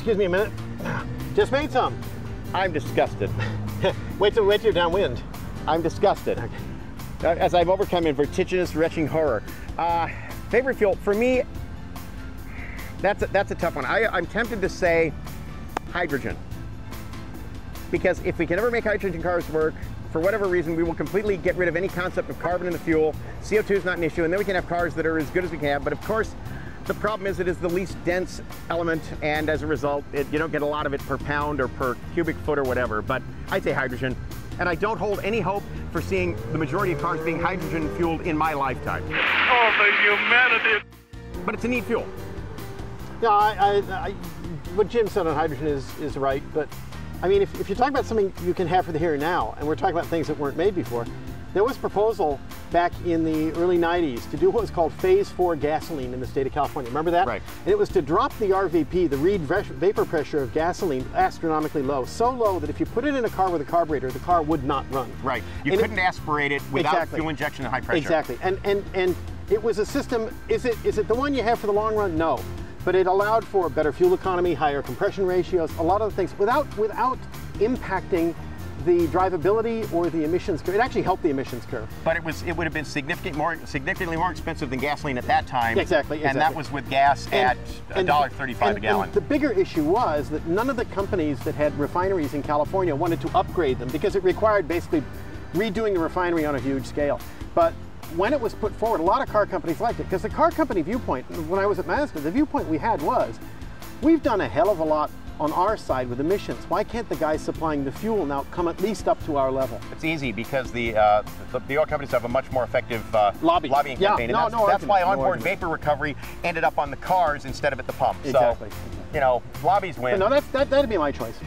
excuse me a minute. Just made some. I'm disgusted. wait till you're downwind. I'm disgusted. Okay. As I've overcome in vertiginous, retching horror. Favorite fuel, for me, that's a tough one. I'm tempted to say hydrogen. Because if we can ever make hydrogen cars work, for whatever reason, we will completely get rid of any concept of carbon in the fuel. CO2 is not an issue, and then we can have cars that are as good as we can have. But of course, the problem is it is the least dense element, and as a result, you don't get a lot of it per pound or per cubic foot or whatever. But I'd say hydrogen, and I don't hold any hope for seeing the majority of cars being hydrogen fueled in my lifetime. Oh, the humanity! But it's a neat fuel. Yeah, what Jim said on hydrogen is right, but I mean, if you're talking about something you can have for the here and now, and we're talking about things that weren't made before, there was a proposal back in the early 90s to do what was called Phase 4 gasoline in the state of California. Remember that? Right. And it was to drop the RVP, the read vapor pressure of gasoline, astronomically low. So low that if you put it in a car with a carburetor, the car would not run. Right. You couldn't aspirate it without fuel injection and high pressure. Exactly. And it was a system, is it the one you have for the long run? No. But it allowed for better fuel economy, higher compression ratios, a lot of the things without impacting the drivability or the emissions curve. It actually helped the emissions curve. But it would have been significantly more expensive than gasoline at that time. Exactly. And that was with gas at $1.35 a gallon. And the bigger issue was that none of the companies that had refineries in California wanted to upgrade them because it required basically redoing the refinery on a huge scale. But when it was put forward, a lot of car companies liked it because the car company viewpoint, when I was at Mazda, the viewpoint we had was, we've done a hell of a lot on our side with emissions. Why can't the guys supplying the fuel now come at least up to our level? It's easy because the oil companies have a much more effective lobbying campaign. Yeah, and that's why onboard vapor recovery ended up on the cars instead of at the pump. Exactly. So, you know, lobbies win. But no, that'd be my choice.